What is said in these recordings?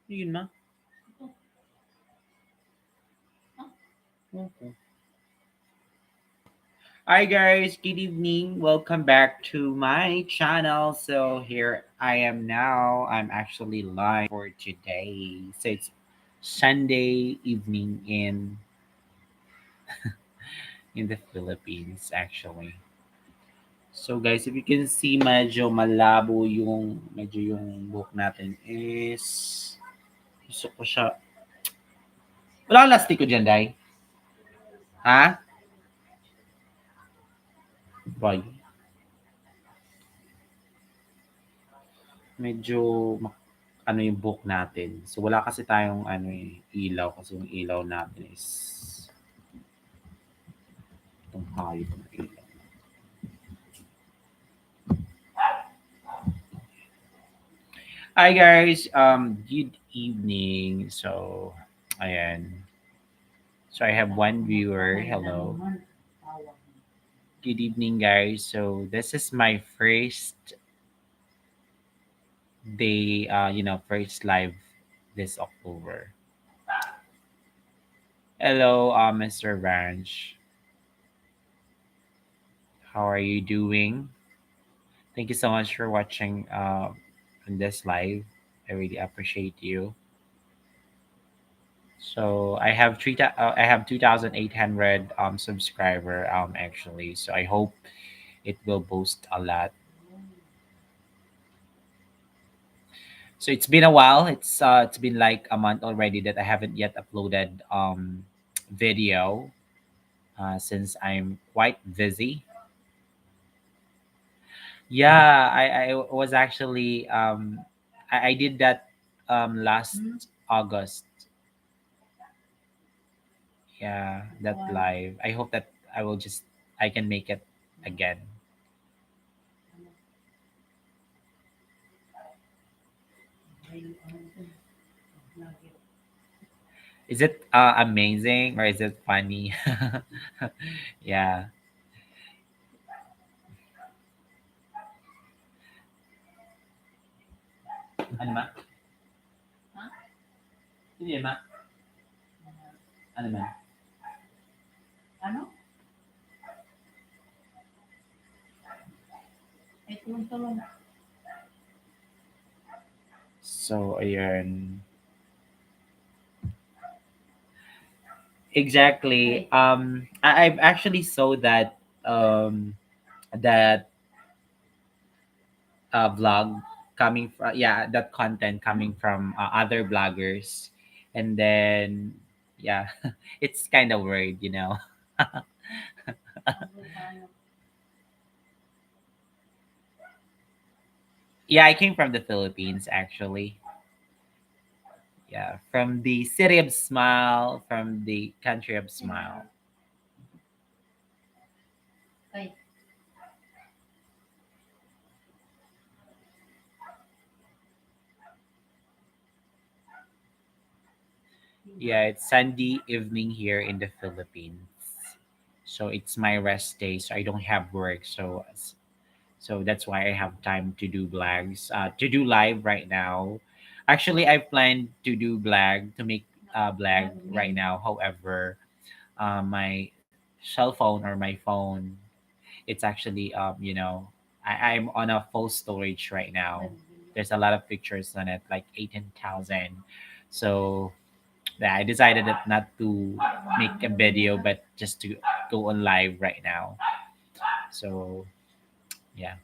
Yun ma. Okay. Hi guys, good evening. Welcome back to my channel. So here I am now. I'm actually live for today. So it's Sunday evening in the Philippines actually. So guys, if you can see medyo malabo yung book natin is gusto ko siya. Wala kang lastiko dyan, Day? Ha? Boy, medyo ano yung book natin. So wala kasi tayong ilaw kasi yung ilaw natin is itong hayop na ilaw. Hi guys, good evening. So, ayan. So I have one viewer. Hello. Good evening guys. So this is my first day, first live this October. Hello, Mr. Ranch. How are you doing? Thank you so much for watching on this live. I really appreciate you. So I have 2,800 subscriber actually. So I hope it will boost a lot. So it's been a while. It's been like a month already that I haven't yet uploaded video since I'm quite busy. Yeah, I was actually I did that last August. Yeah, that live. I hope that I can make it again. Is it amazing or is it funny? Yeah. Ano ma? Hindi ma. Ano ma? So, ayun. Exactly. I've actually saw that vlog coming from that content coming from other bloggers, and then yeah, it's kind of weird. Yeah, I came from the Philippines actually. Yeah, from the city of Smile, from the country of Smile. Yeah, it's Sunday evening here in the Philippines. So it's my rest day, so I don't have work. So that's why I have time to do vlogs, to do live right now. Actually, I plan to do vlog to make vlog right now. However, my cell phone or my phone, it's actually I'm on a full storage right now. There's a lot of pictures on it, like 18,000. So yeah, I decided that not to make a video, but just to go on live right now. So yeah.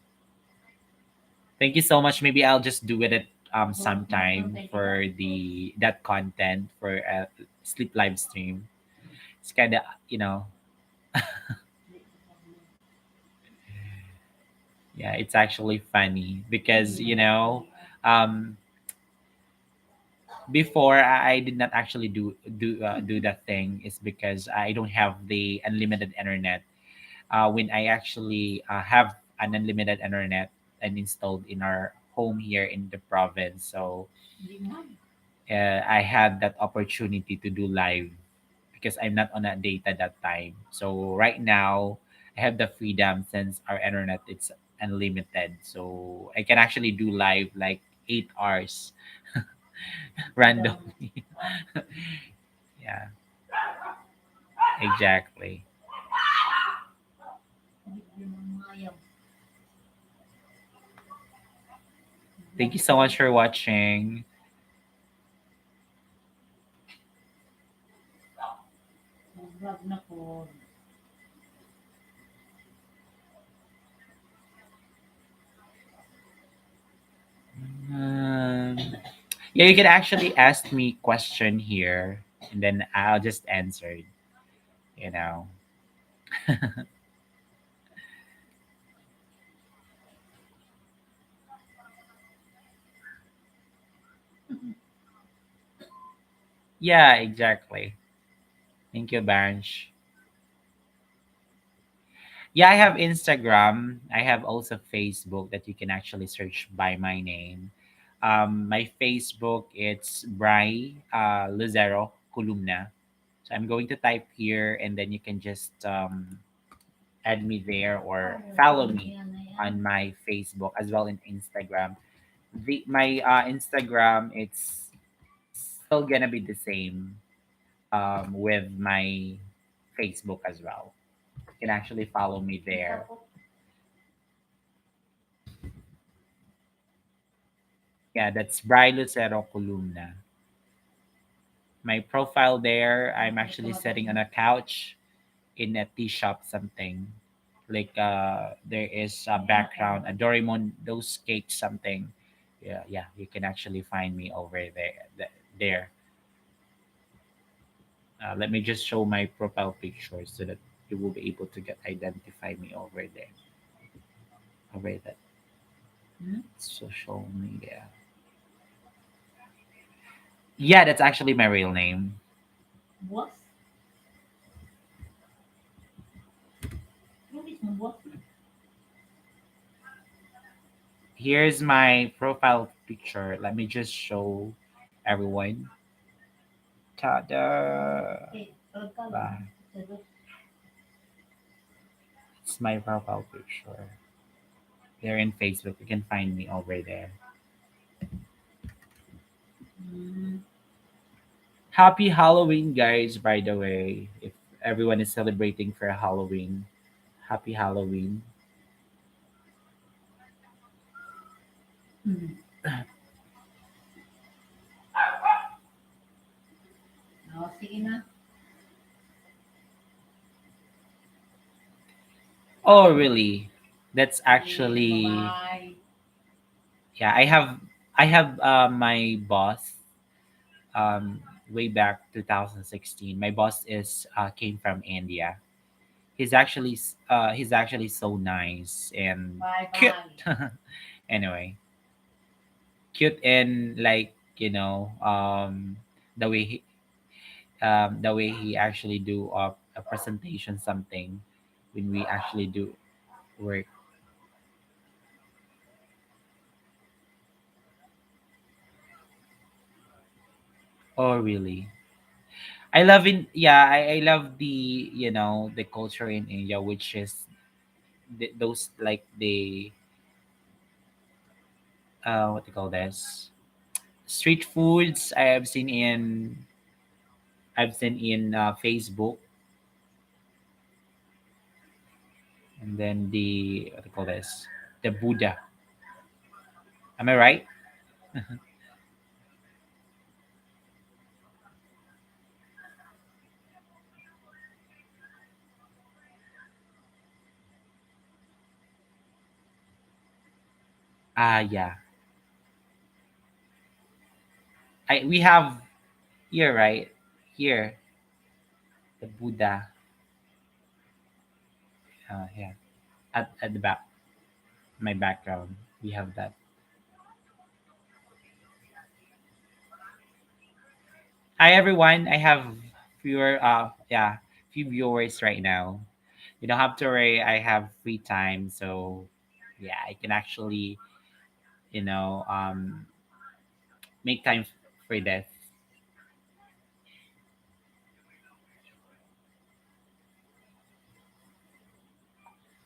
Thank you so much. Maybe I'll just do it at sometime for the that content for a sleep live stream. It's kind of you know yeah, it's actually funny because um before I did not actually do that thing is because I don't have the unlimited internet. When I actually have an unlimited internet and installed in our home here in the province, so I had that opportunity to do live because I'm not on a data that time. So right now, I have the freedom since our internet it's unlimited. So I can actually do live like 8 hours. randomly. Yeah, exactly. Thank you so much for watching. Um, yeah, you can actually ask me question here, and then I'll just answer. You know. Yeah, exactly. Thank you, Bansh. Yeah, I have Instagram. I have also Facebook that you can actually search by my name. My Facebook it's Bry Luzero Columna. So I'm going to type here, and then you can just add me there or follow me on my Facebook as well in Instagram. My Instagram it's still gonna be the same with my Facebook as well. You can actually follow me there. Yeah, that's Bry Lucero Columna. My profile there, I'm actually sitting on a couch in a tea shop something. Like there is a background, a Doraemon, those cakes something. Yeah, yeah, you can actually find me over there. There. Let me just show my profile picture so that you will be able to get identify me over there. Over that social media. Yeah, that's actually my real name. Here's my profile picture. Let me just show everyone. Ta-da! Bye. It's my profile picture. There in Facebook. You can find me over there. Happy Halloween, guys, by the way. If everyone is celebrating for Halloween, happy Halloween. Oh, really? That's actually yeah. I have my boss way back 2016. My boss is came from India. He's actually so nice and cute. Anyway, cute and like the way he actually do a presentation something when we actually do work. Oh, really? I love in yeah. I love the culture in India, which is those like the what do you call this street foods I've seen in Facebook, and then the what do you call this the Buddha. Am I right? Yeah. We have here, right? Here, the Buddha. Yeah, at the back, my background. We have that. Hi everyone. I have few viewers right now. You don't have to worry. I have free time, so yeah, I can actually you know um make time for this.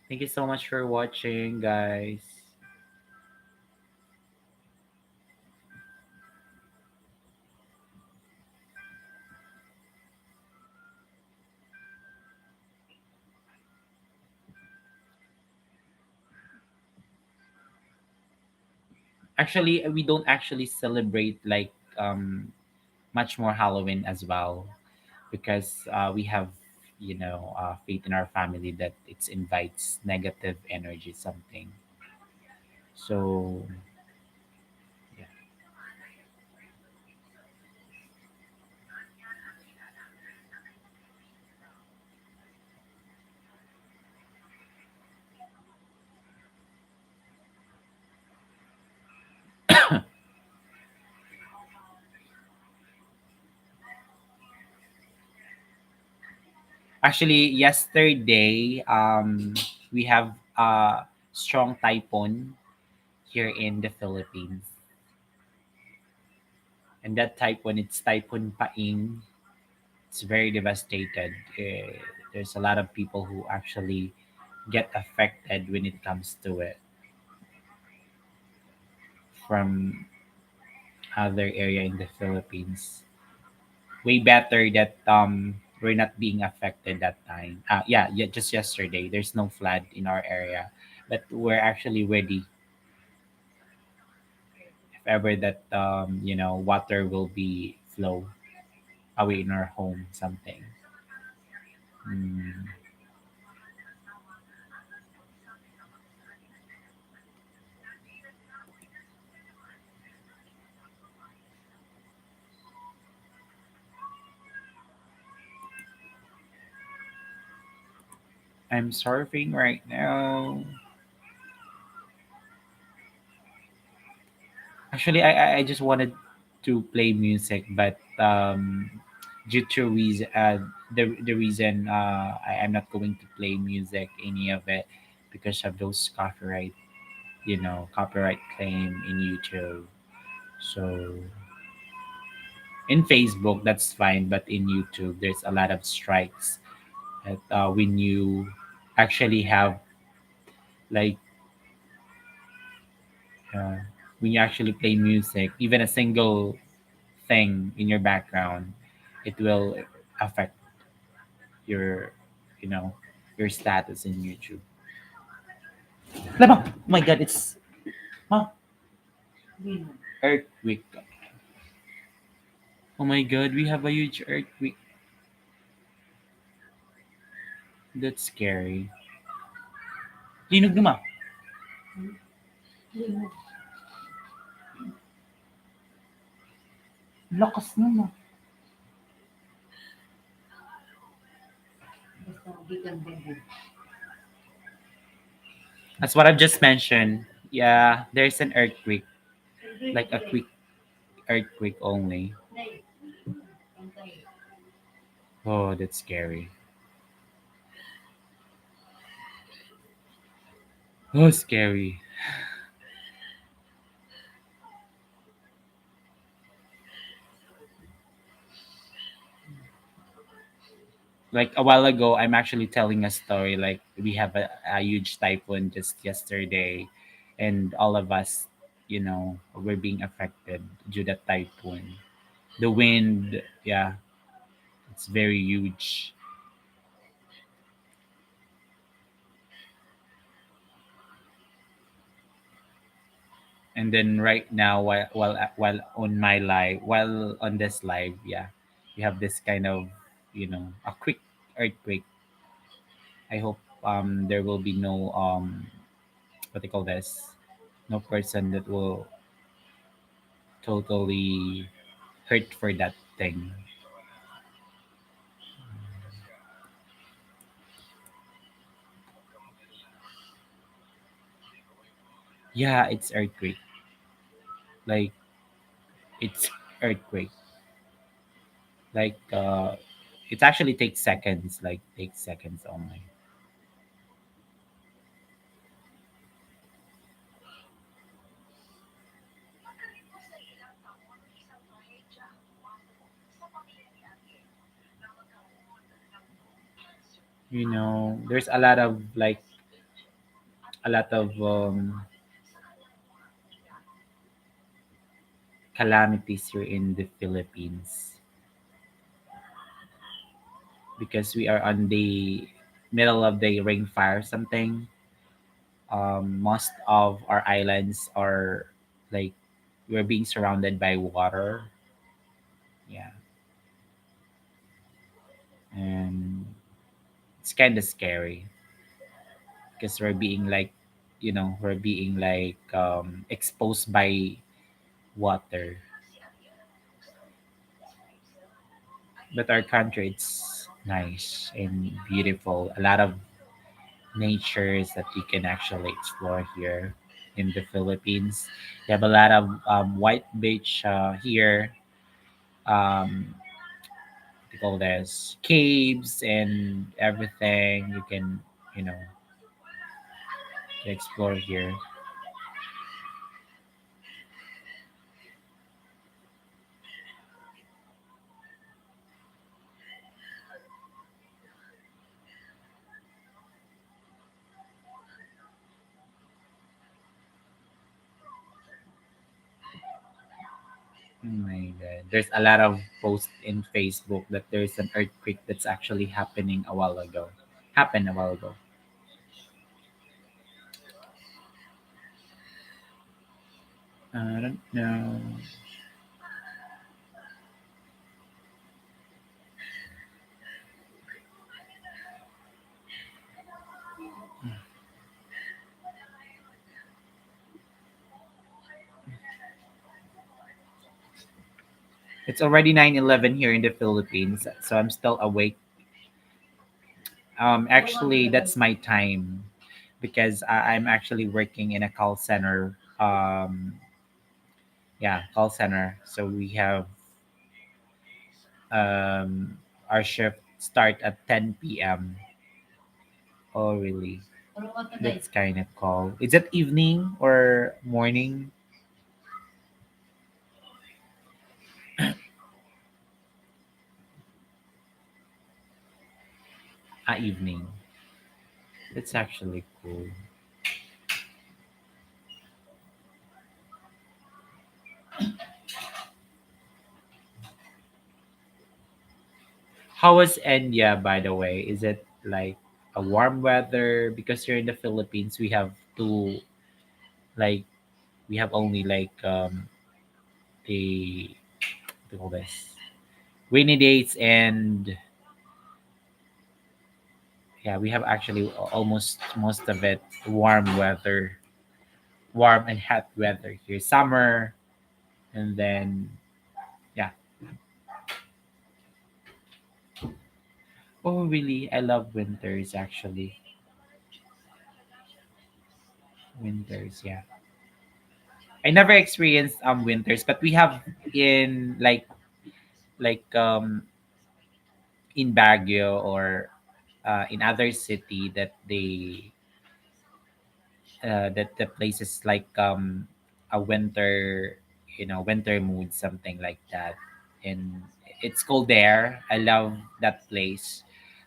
Thank you so much for watching, guys. Actually, we don't actually celebrate like much more Halloween as well, because we have, faith in our family that it invites negative energy, something. So yeah. Actually, yesterday, we have a strong typhoon here in the Philippines, and that typhoon, it's Typhoon Paing. It's very devastated. There's a lot of people who actually get affected when it comes to it from other area in the Philippines. Way better that we're not being affected that time. Yeah, yeah, just yesterday. There's no flood in our area, but we're actually ready if ever that water will be flow away in our home, something. Mm, I'm surfing right now. Actually, I just wanted to play music, but due to the reason I'm not going to play music, any of it, because of those copyright claim in YouTube. So in Facebook, that's fine, but in YouTube, there's a lot of strikes. That, when you actually have like uh, when you actually play music, even a single thing in your background, it will affect your, you know, your status in YouTube. Lama! Oh my god, it's huh? Earthquake. Oh my god, we have a huge earthquake. That's scary. Linog na ma. Lakas na ma. That's what I've just mentioned. Yeah, there's an earthquake, like a quick earthquake only. Oh, that's scary. Oh, scary. Like a while ago, I'm actually telling a story. Like we have a huge typhoon just yesterday, and all of us, were being affected due to that typhoon. The wind, yeah, it's very huge. And then right now, while on my live, while on this live, yeah, we have this kind of, a quick earthquake. I hope there will be no what they call this, no person that will totally hurt for that thing. Yeah, it's earthquake. Like it's earthquake. Like it actually takes seconds. Like takes seconds only. There's a lot of like a lot of calamities here in the Philippines because we are on the middle of the rainfire something. Most of our islands are like we're being surrounded by water. Yeah, and it's kind of scary because we're being like, we're being like exposed by water. But our country, it's nice and beautiful. A lot of natures that you can actually explore here in the Philippines. You have a lot of white beach here. What do you call this? Caves and everything you can, you know, explore here. Oh my God. There's a lot of posts in Facebook that there's an earthquake that's actually happening a while ago. Happened a while ago. I don't know. It's already 9:11 here in the Philippines, so I'm still awake. Actually, that's my time because I'm actually working in a call center. Yeah, call center. So we have um, our shift start at 10 p.m. Oh, really? That's kind of cool. Is it evening or morning? Evening. That's actually cool. How was India, by the way? Is it like a warm weather? Because here in the Philippines, we have two, like, we have only like the, what do you call this? Rainy days and yeah, we have actually almost most of it warm weather, warm and hot weather here. Summer and then yeah. Oh, really? I love winters actually. Winters, yeah. I never experienced winters, but we have in like in Baguio or in other city that they that the place is like a winter, winter mood, something like that. And it's cold there. I love that place.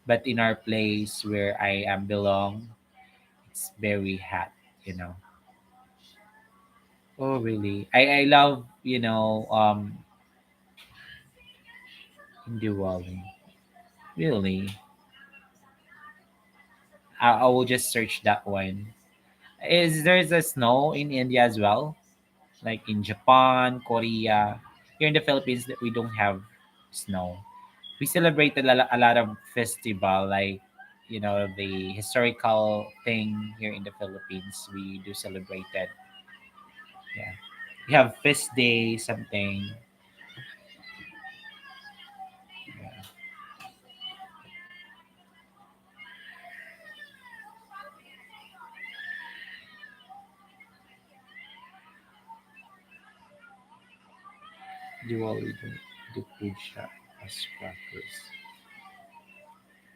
But in our place where I am belong, it's very hot, you know. Oh, really? I love, in Diwali. Really? I will just search that one. Is there's a snow in India as well? Like in Japan, Korea. Here in the Philippines, that we don't have snow. We celebrated a lot of festival, like the historical thing here in the Philippines. We do celebrate that. Yeah, we have fest day, something. Yeah, Diwali, the puja, bus crackers.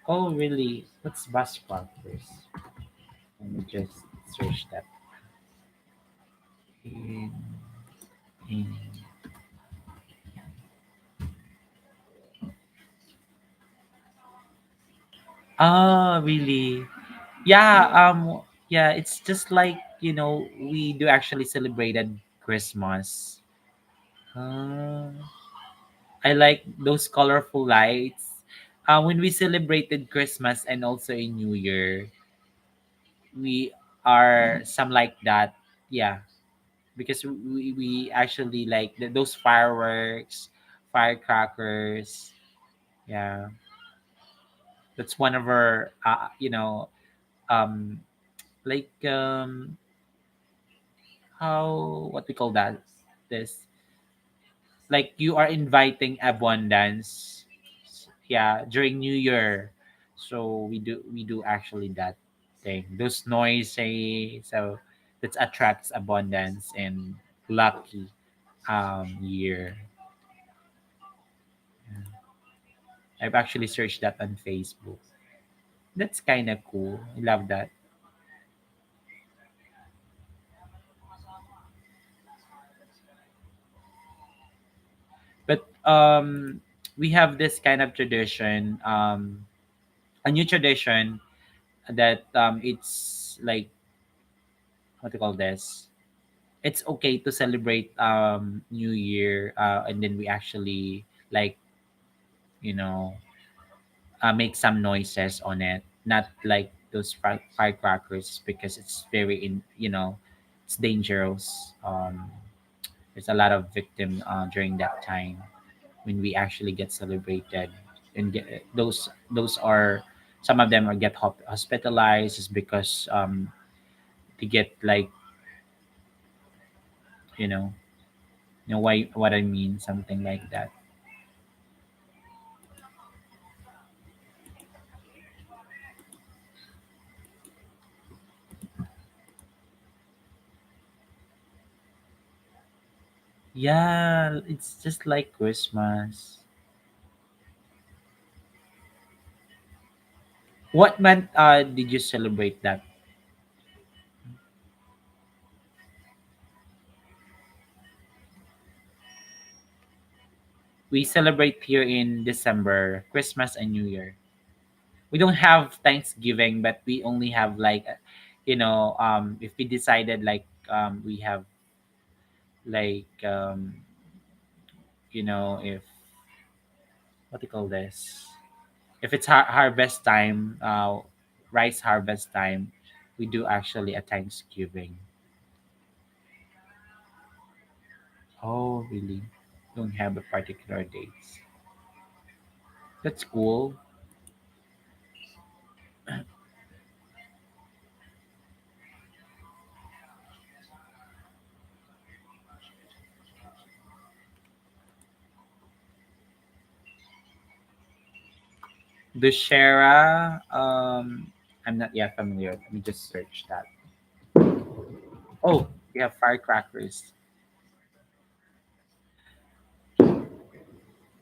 Oh, really? What's bus crackers? Let me just search that. In, in, really? Yeah, yeah, it's just like, we do actually celebrated Christmas. Uh, I like those colorful lights. When we celebrated Christmas and also in New Year, we are some like that. Yeah, because we actually like those fireworks, firecrackers. Yeah, that's one of our um like how what we call that, this, like you are inviting abundance, yeah, during New Year. So we do actually that thing, those noisy, so that attracts abundance and lucky year. I've actually searched that on Facebook. That's kind of cool. I love that. But we have this kind of tradition, a new tradition, that it's like, what do you call this, it's okay to celebrate New Year, and then we actually like, you know make some noises on it, not like those firecrackers, because it's very it's dangerous. There's a lot of victim during that time when we actually get celebrated, and those are, some of them are get hospitalized, is because they get like, you know why, what I mean, something like that. Yeah, it's just like Christmas. What month did you celebrate that? We celebrate here in December, Christmas and New Year. We don't have Thanksgiving, but we only have like, if we decided like, we have like, if, what do you call this? If it's harvest time, rice harvest time, we do actually a Thanksgiving. Oh, really? Don't have a particular dates. That's cool. Dushera, I'm not yet familiar. Let me just search that. Oh, we have firecrackers.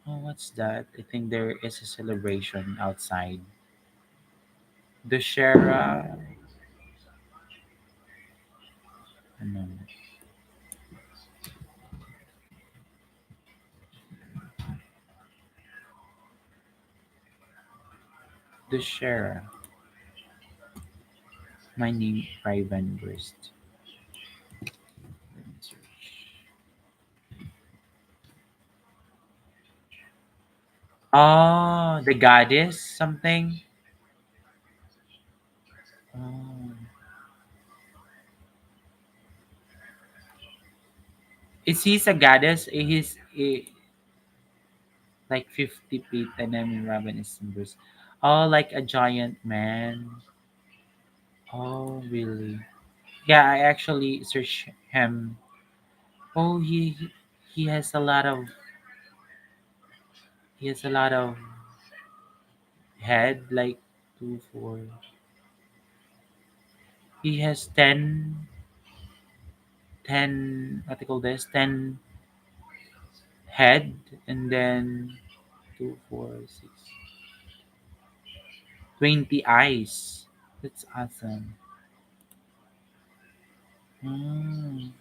Oh, what's that? I think there is a celebration outside. Dushera, ano, Dushera. My name, Ivan Burst. Let me search. Oh, the goddess, something. Oh. Is he a goddess? He's like 50 feet, and I mean, Robin is Bruce. Oh, like a giant man. Oh, really? Yeah, I actually searched him. Oh, he has a lot of, he has a lot of head, like two, four. He has 10, what do you call this? 10 head, and then two, four, six, 20 eyes. That's awesome. Mm.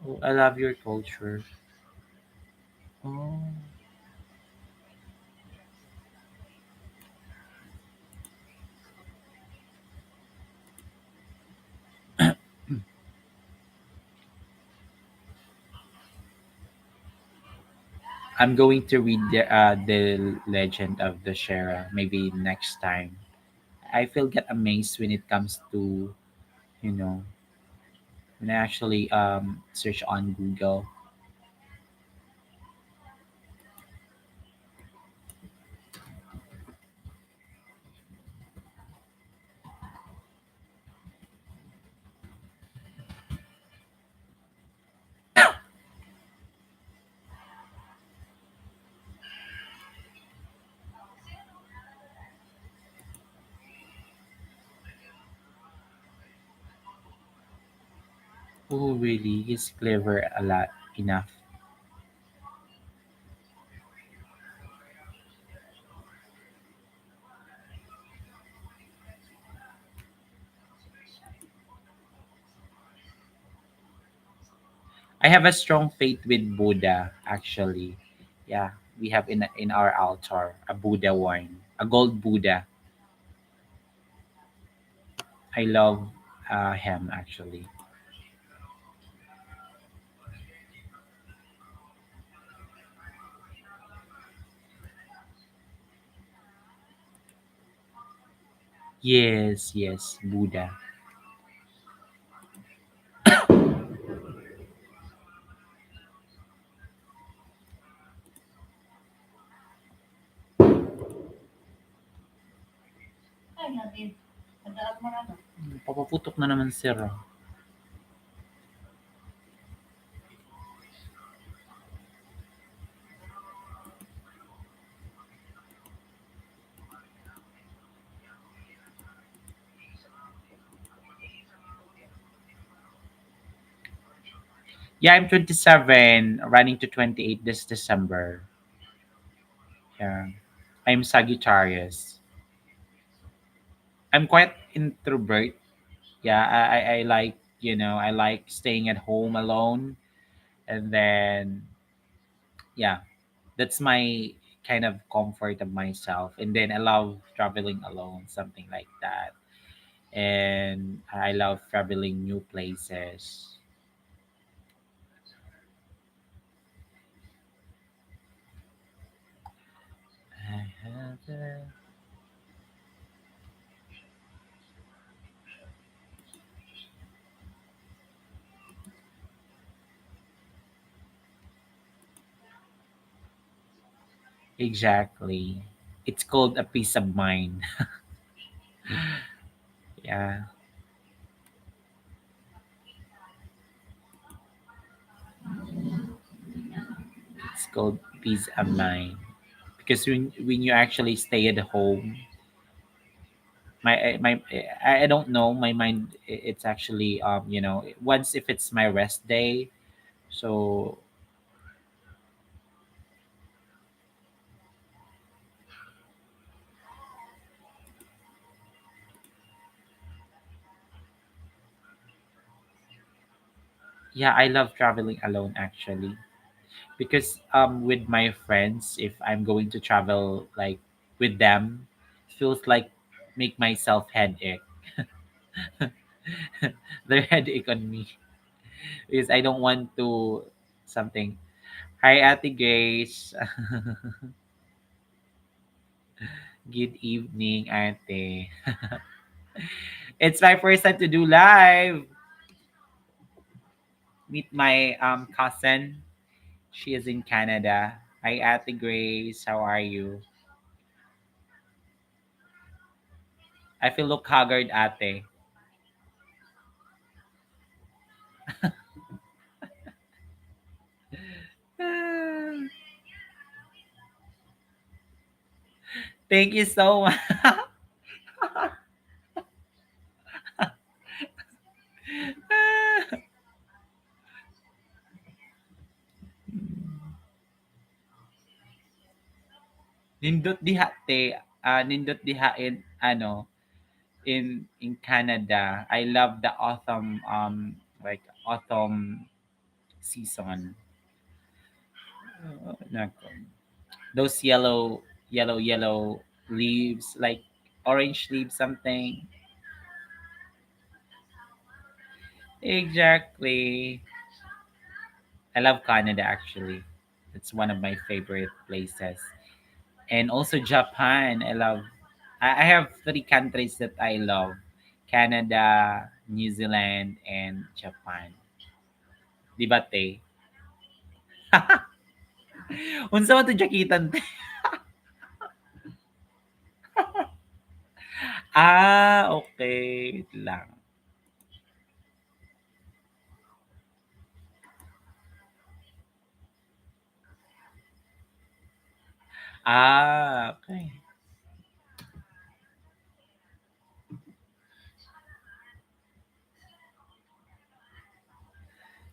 Oh, I love your culture. Oh, I'm going to read the legend of the Shera maybe next time. I feel get amazed when it comes to, you know, when I actually search on Google. Oh, really? He's clever a lot enough. I have a strong faith with Buddha, actually. Yeah, we have in our altar a Buddha wine, a gold Buddha. I love him actually. Yes, yes, Buddha. Papaputok na naman sir. Ah. Yeah, I'm 27, running to 28 this December. Yeah, I'm Sagittarius. I'm quite introvert. Yeah, I like, I like staying at home alone. And then, yeah, that's my kind of comfort of myself. And then I love traveling alone, something like that. And I love traveling new places. I have exactly. It's called a peace of mind. Yeah, it's called peace of mind. Because when you actually stay at home, I don't know, my mind it's actually once if it's my rest day. So yeah, I love traveling alone actually. Because with my friends, if I'm going to travel like with them, it feels like make myself headache. Their headache on me because I don't want to something. Hi, Ate Grace. Good evening, Ate. It's my first time to do live. Meet my cousin. She is in Canada. Hi, Ate Grace. How are you? I feel look haggard, Ate. Thank you so much. Nindot diha te, nindot diha in in Canada. I love the autumn like autumn season. Nako. Those yellow leaves like orange leaves something. Exactly. I love Canada actually. It's one of my favorite places. And also Japan. I have three countries that I love: Canada, New Zealand, and Japan. Di ba, te? Unsa man 'to jakitan, te? Okay. Wait lang. Okay.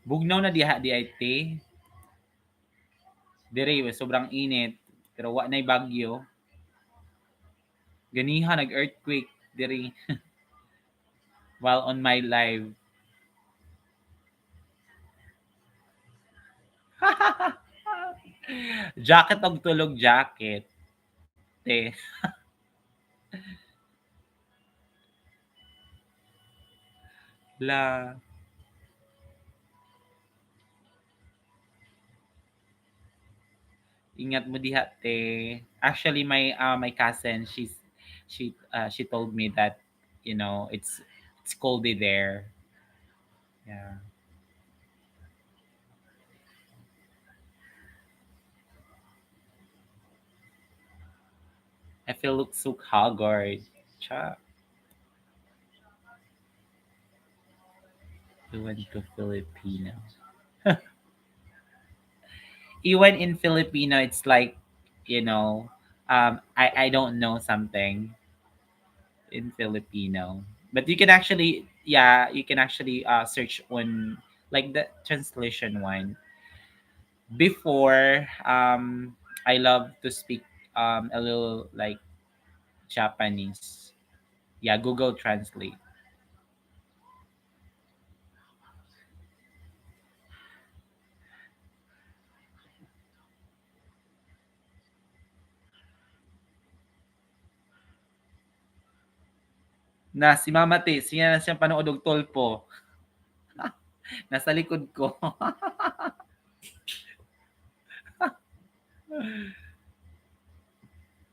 Bugnaw na diha di ay, te. Dire sobrang init, pero wa nay bagyo. Ganiha nag-earthquake diri while on my live. Jacket og tulog jacket, te. La ingat mo diha, te. Actually, my cousin, she told me that, it's coldy there. Yeah. I feel look so haggard. Cha. Iwan to Filipino. Even in Filipino, it's like, I don't know something in Filipino. But you can actually, yeah, you can actually search on like the translation one. Before, I love to speak a little like Japanese. Yeah, Google Translate. Na si Mama T, siya na siyang panood og Tolpo. Nasa likod ko.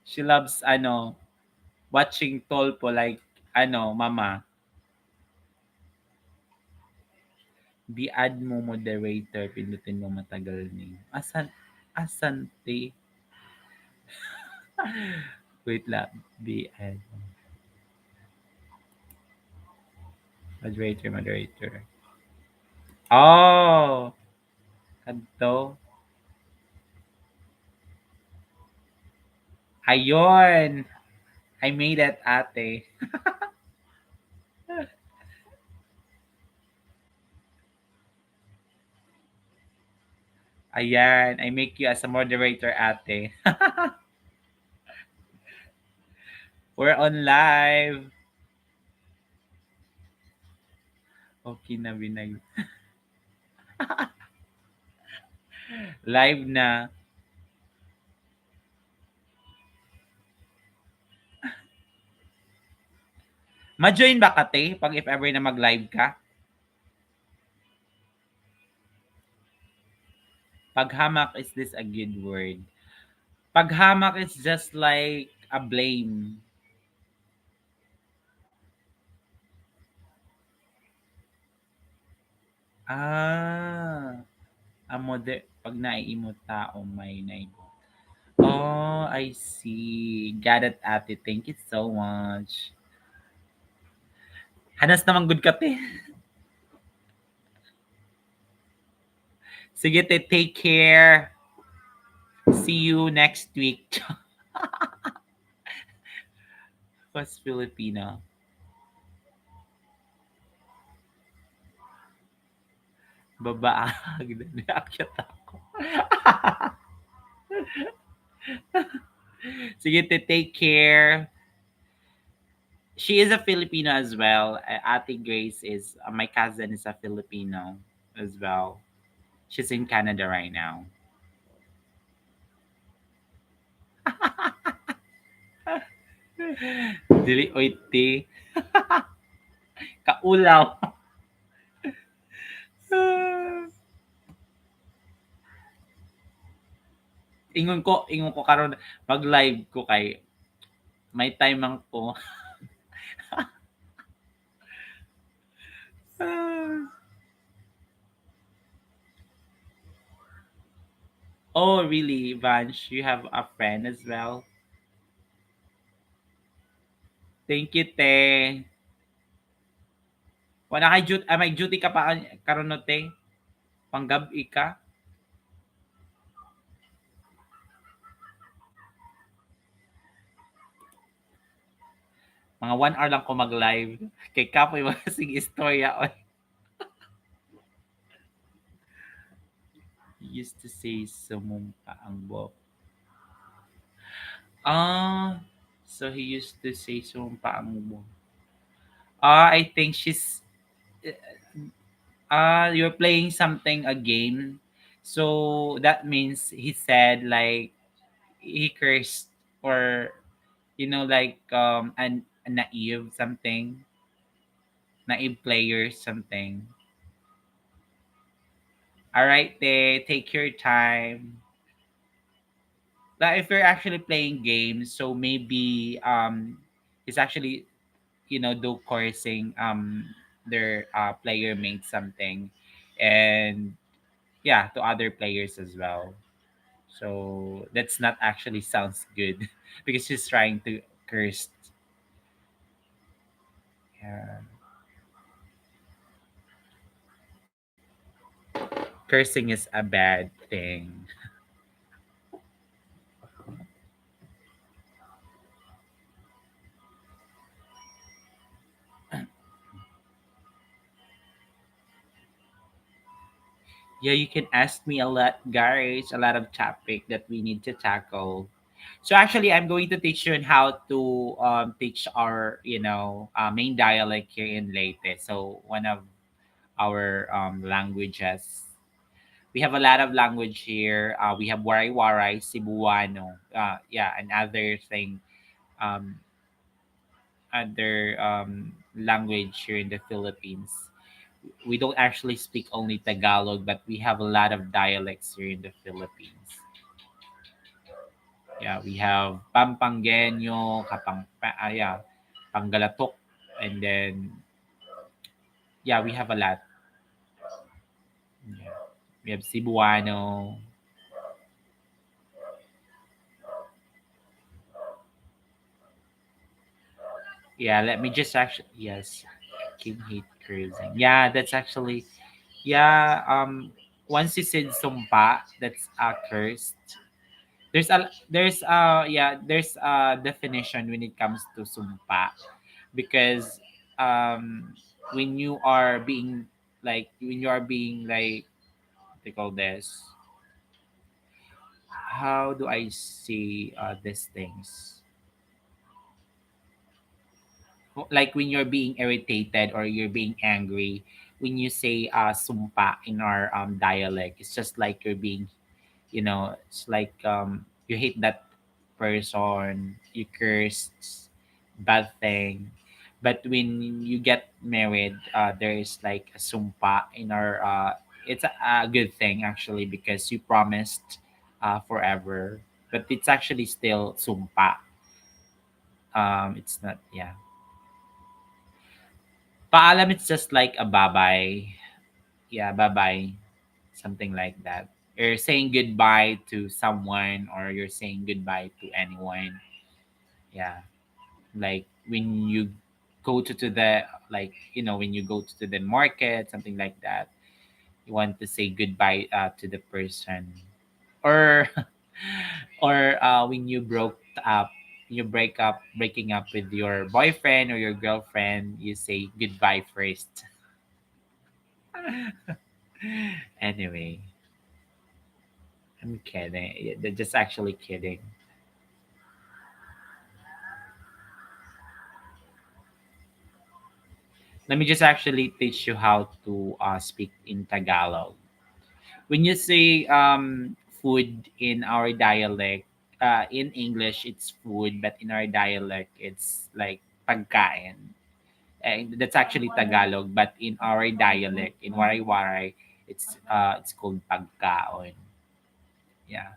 She loves watching Tolpo like mama. Bi-add mo moderator, pindutin mo matagal name. Asan te? Wait lang. Bi-add. Moderator. Oh! Kanto. Ayun! I made it, ate. Ayan. I make you as a moderator, ate. We're on live. Okay na, binag. Live na. Ma-join ba ka, te? Pag if ever na mag-live ka? Paghamak, is this a good word? Paghamak is just like a blame. Ah, pag naiimot tao may naibot. Oh, I see. Got it, ate. Thank you so much. Hanas naman good ka, te. Sige, te. Take care. See you next week. Was Filipino. Babaag. Naakyat ako. Sige, te. Take care. She is a Filipino as well. Ate Grace is my cousin is a Filipino as well. She's in Canada right now. Dili oite kaulaw. Ingon ko karon mag-live ko kay may time man ko. Oh, really, Vansh? You have a friend as well? Thank you, te. Wala kay duty, may duty ka pa karon no, te? Panggabi ka? Mga 1 hour lang ko mag-live. Kay kapoy mga sige istorya. Oy. He used to say sumumpa ang buhok. Ah, so he used to say sumumpa ang buhok. I think you're playing something, a game. So that means he said like he cursed, or like a naive something, naive player something. All right, take your time. But if you're actually playing games, so maybe it's actually do coursing their player made something, and yeah, to other players as well. So that's not actually sounds good because she's trying to curse. Yeah. Cursing is a bad thing. Yeah, you can ask me a lot, guys, a lot of topic that we need to tackle. So actually, I'm going to teach you on how to teach our, main dialect here in Leyte. So one of our languages. We have a lot of language here. We have Waray-Waray, Cebuano, yeah, and um, other language here in the Philippines. We don't actually speak only Tagalog, but we have a lot of dialects here in the Philippines. Yeah, we have Pampangueño, yeah, Pangalatok, and then yeah, we have a lot. Yeah. We have Cebuano. Yeah, let me just actually, yes, King hate cruising. Yeah, that's actually, yeah. Once you said sumpa, that's cursed. There's a definition when it comes to sumpa, because um when you are being what they call this, how do I say these things, like when you're being irritated or you're being angry, when you say sumpa in our dialect, it's just like you're being, it's like you hate that person, you curse bad thing. But when you get married, there is like a sumpa in our it's a good thing actually, because you promised forever, but it's actually still sumpa. It's not, yeah. Paalam, it's just like a bye-bye. Yeah, bye-bye. Something like that. You're saying goodbye to someone, or you're saying goodbye to anyone. Yeah. Like when you go to the, like, when you go to the market, something like that. You want to say goodbye to the person. Or or when you breaking up with your boyfriend or your girlfriend, you say goodbye first. Anyway, I'm kidding. Yeah, they're just actually kidding. Let me just actually teach you how to speak in Tagalog. When you say food in our dialect, in English it's food, but in our dialect it's like pagkain. That's actually Tagalog, but in our dialect, in Waray-Waray, it's called pagkaon. Yeah.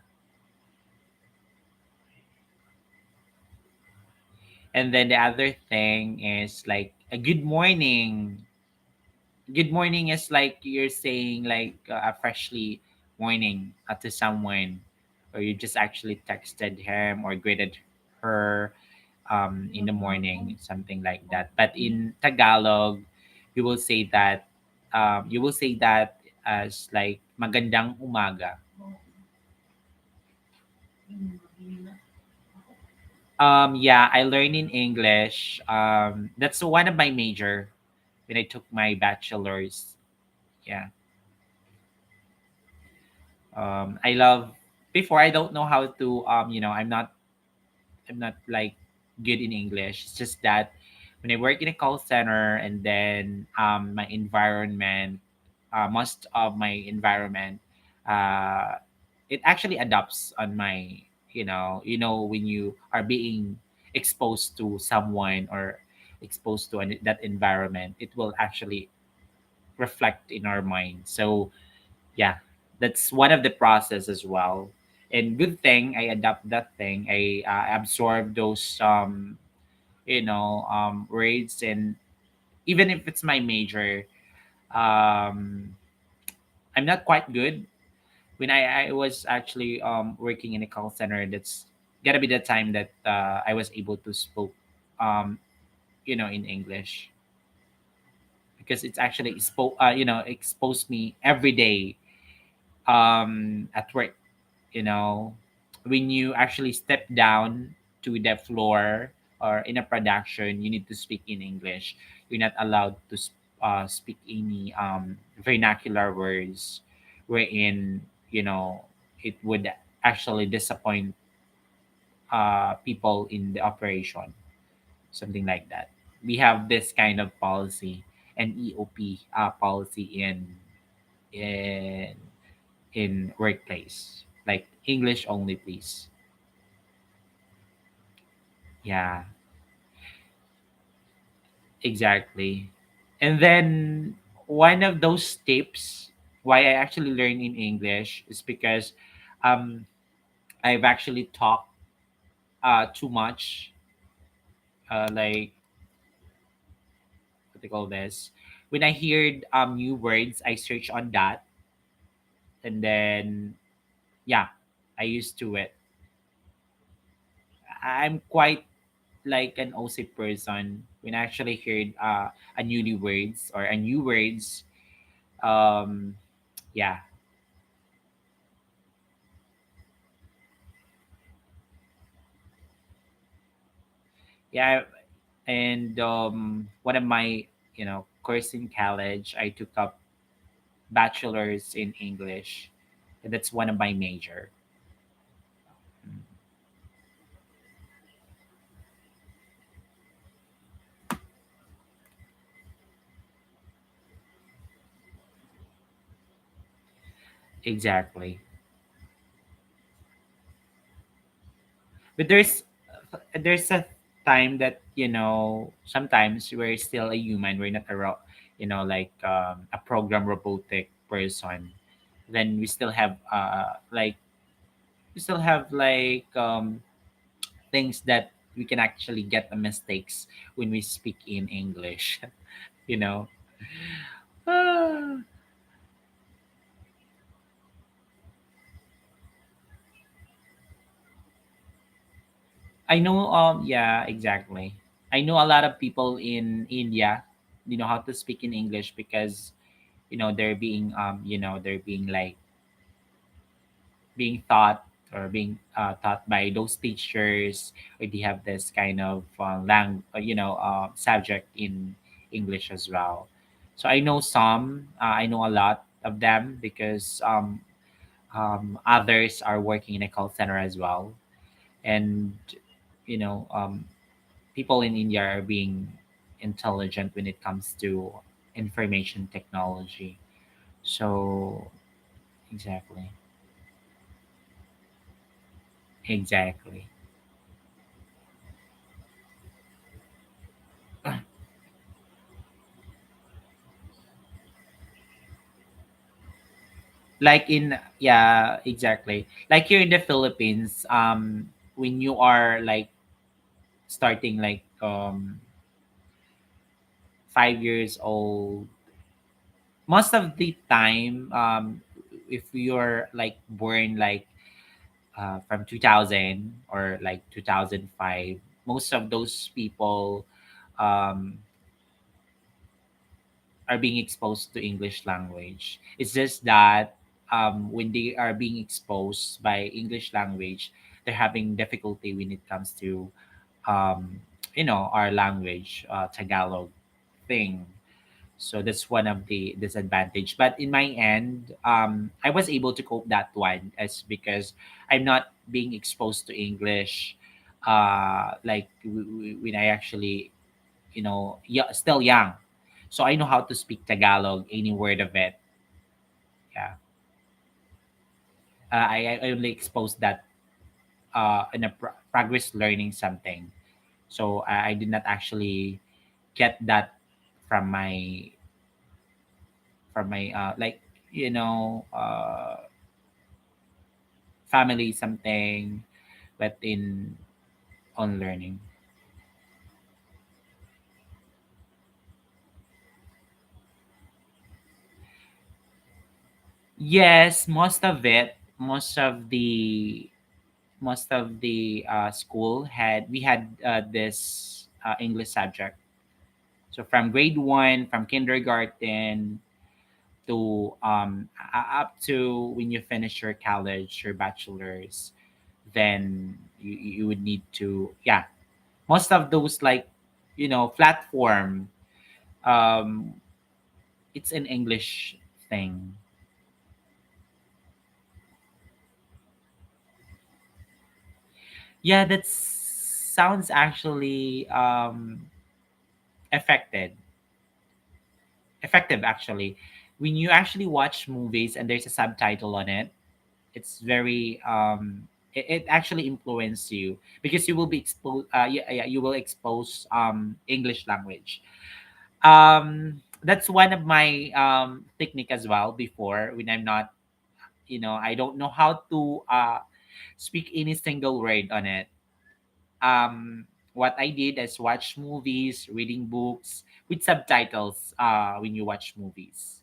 And then the other thing is like a good morning. good morning is like you're saying like a freshly morning to someone, or you just actually texted him or greeted her in the morning, something like that. But in Tagalog, you will say that as like magandang umaga. Yeah, I learned in English. That's one of my major when I took my bachelor's. Yeah. I love before I don't know how to I'm not like good in English. It's just that when I work in a call center and then my environment, most of my environment, uh, it actually adapts on my when you are being exposed to someone or exposed to that environment, it will actually reflect in our mind. So yeah, that's one of the process as well. And good thing I adapt that thing. I absorb those words, and even if it's my major, um I'm not quite good when I was actually working in a call center. That's gotta be the time that I was able to spoke um in English, because it's actually exposed me every day at work. When you actually step down to the floor or in a production, you need to speak in English. You're not allowed to speak any vernacular words, wherein it would actually disappoint people in the operation, something like that. We have this kind of policy and EOP policy in in workplace, like English only, please. Yeah, exactly. And then one of those tips why I actually learn in English is because um, I've actually talked too much, like what they call this. When I heard new words, I search on that, and then yeah, I used to it. I'm quite like an OC person when I actually heard a newly words or a new words. Um, yeah, yeah, and one of my course in college, I took up bachelor's in English, and that's one of my major. Mm, exactly. But there's a time that sometimes we're still a human. We're not like a program robotic person. Then we still have like things that we can actually get the mistakes when we speak in English. you know Ah, I know, yeah, exactly. I know a lot of people in India, know how to speak in English because they're being like being taught or being taught by those teachers, or they have this kind of subject in English as well. So I know some, I know a lot of them because others are working in a call center as well. And you know um, people in India are being intelligent when it comes to information technology. So exactly, exactly. Like in yeah, exactly. Like here in the Philippines, when you are like starting like 5 years old, most of the time, if you're like born like from 2000 or like 2005, most of those people um, are being exposed to English language. It's just that when they are being exposed by English language, they're having difficulty when it comes to um, our language, Tagalog thing. So that's one of the disadvantage. But in my end, I was able to cope that one as because I'm not being exposed to English like when I actually still young. So I know how to speak Tagalog, any word of it. Yeah. I only exposed that in a progress learning something. So I did not actually get that from my like you know uh, family something, but in on learning. Yes, most of the school had we had this English subject. So from grade one, from kindergarten to up to when you finish your college, your bachelor's, then you would need to, yeah, most of those like platform, um, it's an English thing. Yeah, that sounds actually affected effective actually. When you actually watch movies and there's a subtitle on it, it's very it actually influence you because you will be exposed you will expose English language. That's one of my technique as well before when I'm not, I don't know how to speak any single word on it. What I did is watch movies, reading books with subtitles when you watch movies.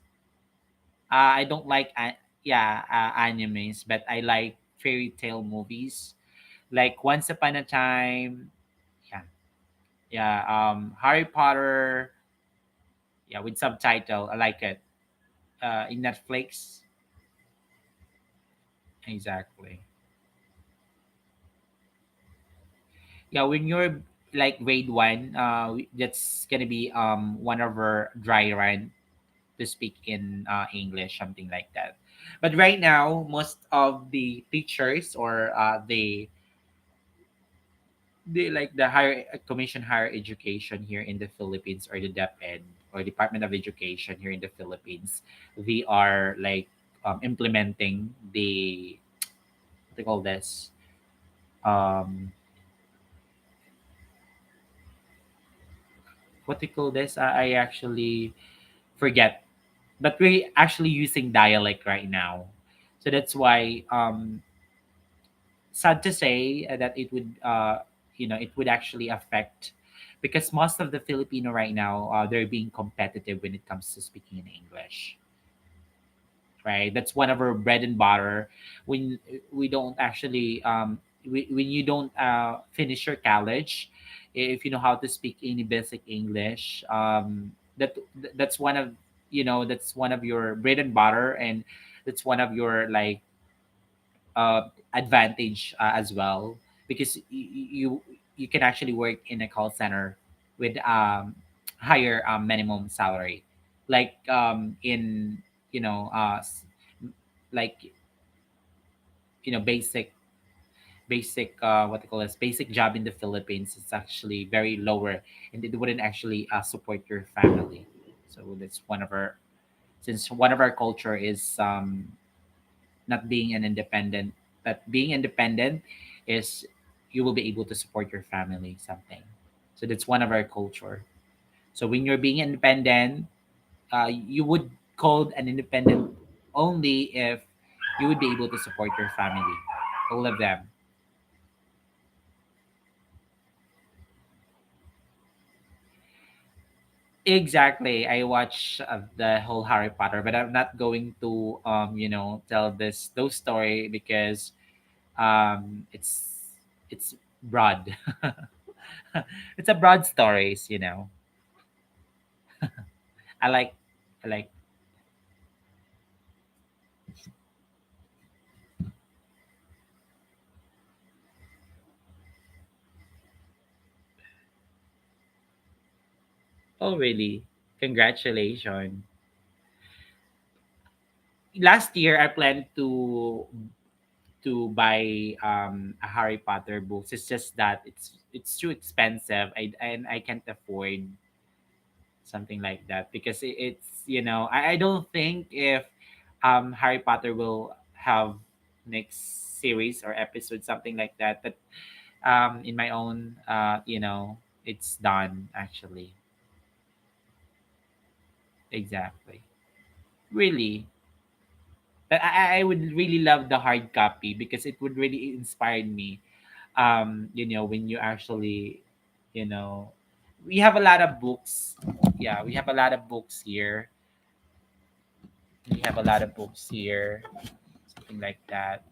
I don't like animes, but I like fairy tale movies like Once Upon a Time. Yeah, yeah. Harry Potter. Yeah, with subtitle. I like it. In Netflix. Exactly. Yeah, when you're like grade one, that's gonna be one of our dry run to speak in English, something like that. But right now, most of the teachers or the higher commission higher education here in the Philippines or the DepEd or Department of Education here in the Philippines, they are like implementing the what they call this um what they call this I actually forget, but we're actually using dialect right now, so that's why sad to say that it would it would actually affect because most of the Filipino right now they're being competitive when it comes to speaking in English, right? That's one of our bread and butter. When we don't actually when you don't finish your college, if you know how to speak any basic English, that's one of that's one of your bread and butter, and that's one of your like advantage as well because you can actually work in a call center with higher minimum salary, like in you know uh s- like basic what they call this basic job in the Philippines is actually very lower, and it wouldn't actually support your family. So that's one of our since one of our culture is not being an independent, but being independent is you will be able to support your family something. So that's one of our culture. So when you're being independent, you would call an independent only if you would be able to support your family, all of them. Exactly. I watch the whole Harry Potter, but I'm not going to tell this those story because it's broad. It's a broad stories. I like I like Oh really? Congratulations. Last year I planned to buy a Harry Potter books. It's just that it's too expensive. I can't afford something like that because I don't think if Harry Potter will have next series or episode something like that. But in my own it's done actually. Exactly. Really. But I would really love the hard copy because it would really inspire me. When you actually, you know, we have a lot of books. Yeah, we have a lot of books here. We have a lot of books here, something like that.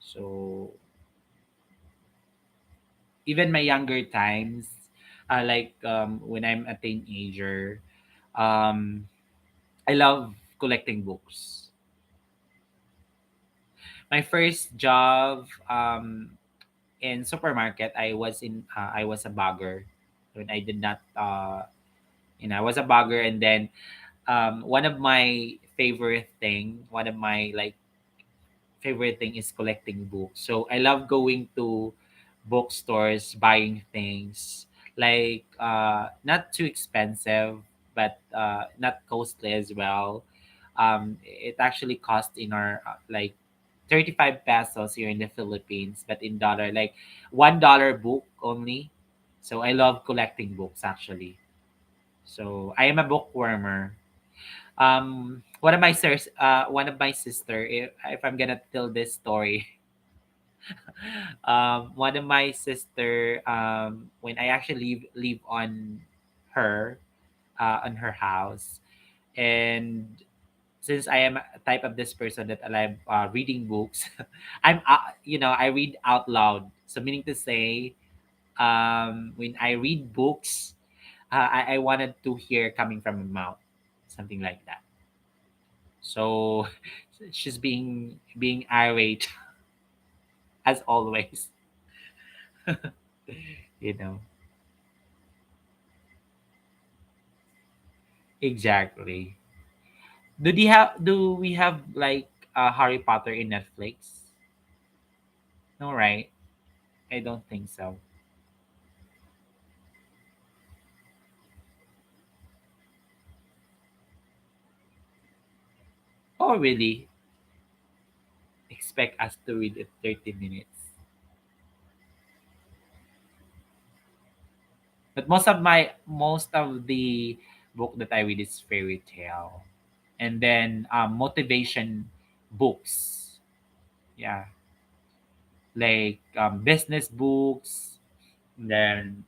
So even my younger times, like when I'm a teenager, um, I love collecting books. My first job in supermarket, I was a bagger when I did not I was a bagger. And then one of my one of my like favorite thing is collecting books. So I love going to bookstores, buying things like not too expensive, but not costly as well. It actually cost in our like 35 pesos here in the Philippines, but in dollar like $1 book only. So I love collecting books actually. So I am a bookwormer. One of my sister, if I'm gonna tell this story, one of my sister, when I actually live on her house, and since I am a type of this person that I love reading books, I read out loud. So meaning to say, when I read books, I wanted to hear coming from my mouth, something like that. So she's being irate as always. you know exactly. Do we have like Harry Potter in Netflix? No, right? I don't think so. Oh really? Expect us to read it 30 minutes. But most of the book that I read is fairy tale, and then motivation books. Yeah, like business books, then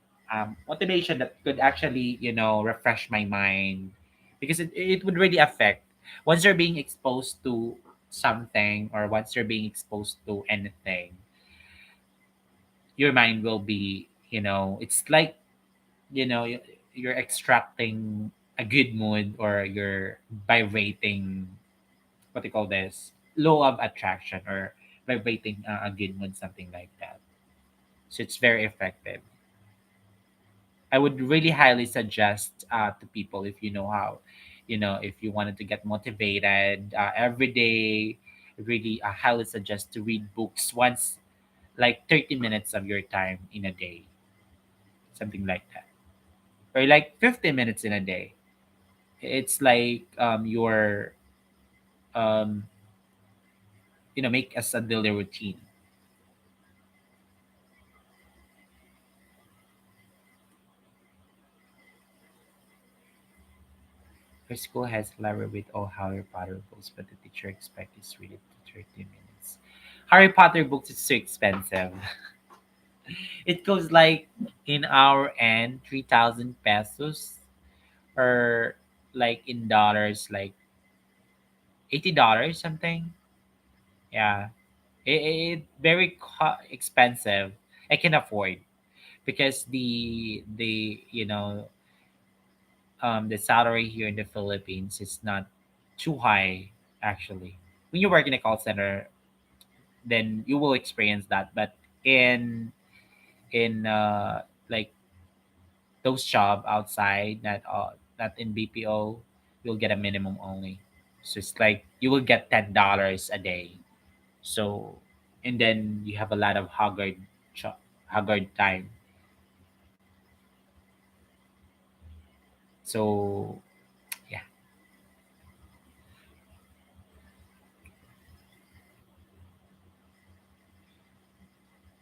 motivation that could actually refresh my mind, because it would really affect once you're being exposed to something, or once you're being exposed to anything, your mind will be, it's like, you're extracting a good mood, or you're vibrating, what do you call this, law of attraction, or vibrating a good mood, something like that. So it's very effective. I would really highly suggest to people, if you know how, if you wanted to get motivated every day, really highly suggest to read books once, like 30 minutes of your time in a day, something like that, or like 50 minutes in a day. It's like your um, make as a daily routine. Your school has a library with all Harry Potter books, but the teacher expects you to read it to 30 minutes. Harry Potter books is too expensive. It goes like in our end 3,000 pesos or like in dollars, like $80 something. Yeah, it very expensive. I can afford because the the salary here in the Philippines is not too high actually. When you work in a call center, then you will experience that. But in like those job outside that not in BPO, you'll get a minimum only. So it's like you will get $10 a day. So and then you have a lot of haggard time. So yeah,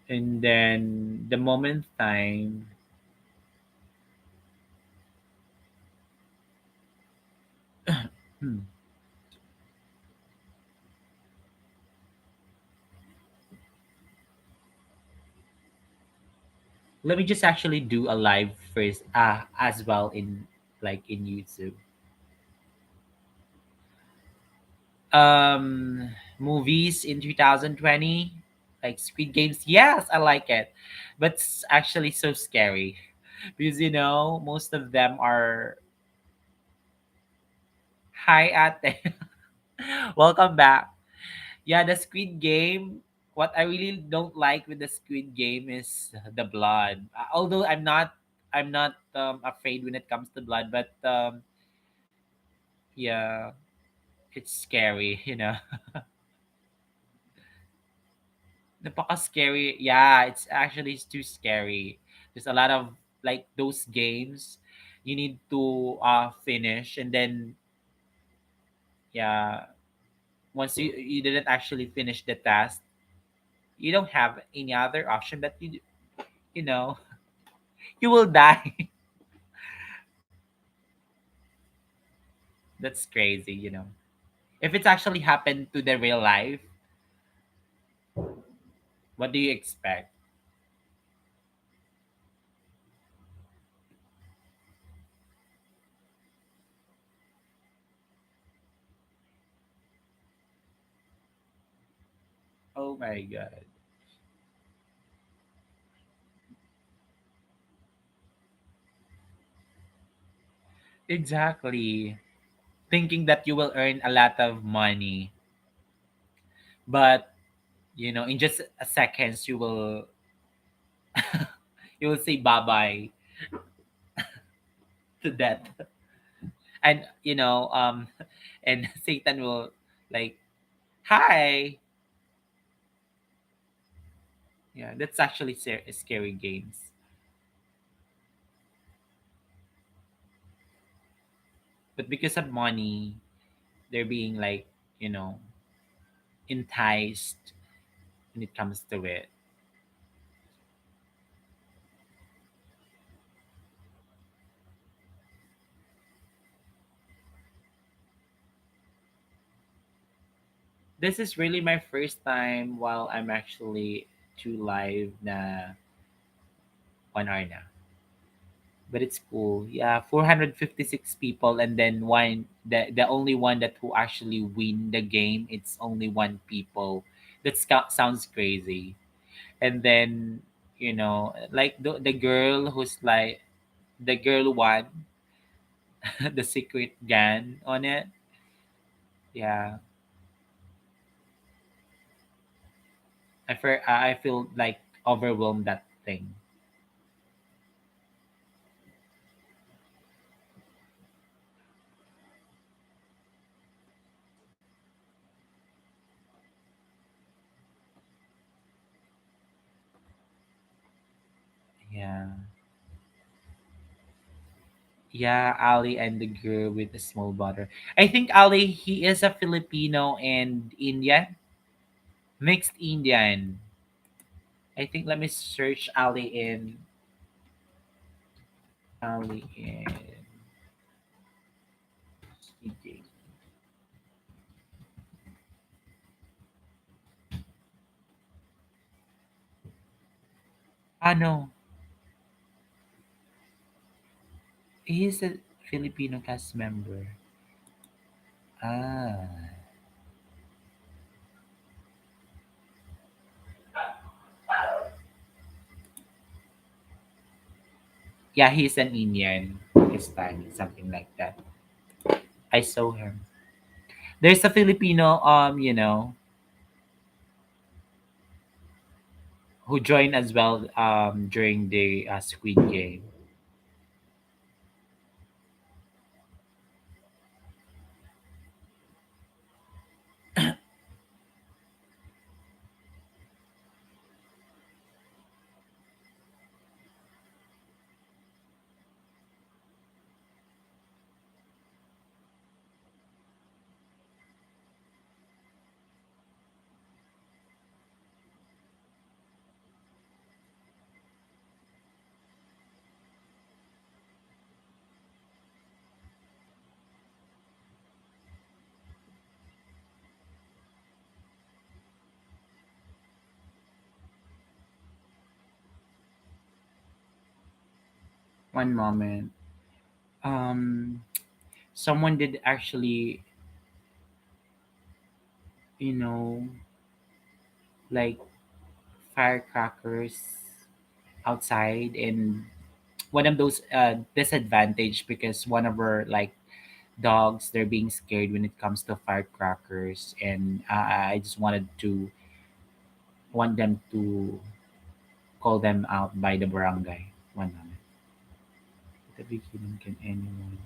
and then the moment time. Hmm, let me just actually do a live first as well in like in YouTube. Movies in 2020 like Squid Games. Yes, I like it, but it's actually so scary because most of them are hi ate. Welcome back. Yeah, the Squid Game. What I really don't like with the Squid Game is the blood. Although I'm not afraid when it comes to blood, but yeah, it's scary. Napaka scary. Yeah, it's too scary. There's a lot of like those games you need to finish, and then yeah, once you didn't actually finish the task, you don't have any other option but you know you will die. That's crazy. If it's actually happened to the real life, what do you expect? Oh my god. Exactly. Thinking that you will earn a lot of money, but in just a seconds you will say bye bye to death. And and Satan will like, hi. Yeah, that's actually scary games. But because of money, they're being like, you know, enticed when it comes to it. This is really my first time while I'm actually to live na 1 hour na. But it's cool. Yeah, 456 people, and then the only one that who actually win the game, it's only one people. That sounds crazy. And then, like the girl who's like the girl one, the secret gun on it. Yeah, I feel like overwhelmed that thing. Yeah. Yeah, Ali and the girl with the small butter. I think Ali, he is a Filipino and Indian, mixed Indian. I think let me search Ali in CJ. Ah no, he's a Filipino cast member. Ah. Yeah, he's an Indian, Pakistani, something like that. I saw him. There's a Filipino, who joined as well during the Squid Game. One moment. Um, Someone did actually, you know, like firecrackers outside, and one of those disadvantage because one of our like dogs, they're being scared when it comes to firecrackers, and I just want them to call them out by the barangay. One moment. At the beginning, can anyone?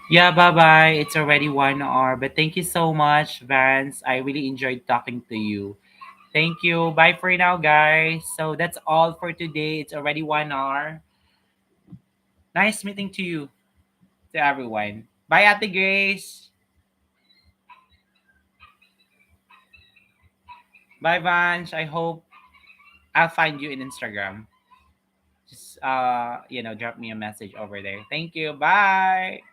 Yeah, bye bye. It's already 1 hour, but thank you so much, Vance. I really enjoyed talking to you. Thank you. Bye for now, guys. So that's all for today. It's already 1 hour. Nice meeting to you, to everyone. Bye, Ate Grace. Bye, Vance. I hope I'll find you in Instagram. Just drop me a message over there. Thank you. Bye.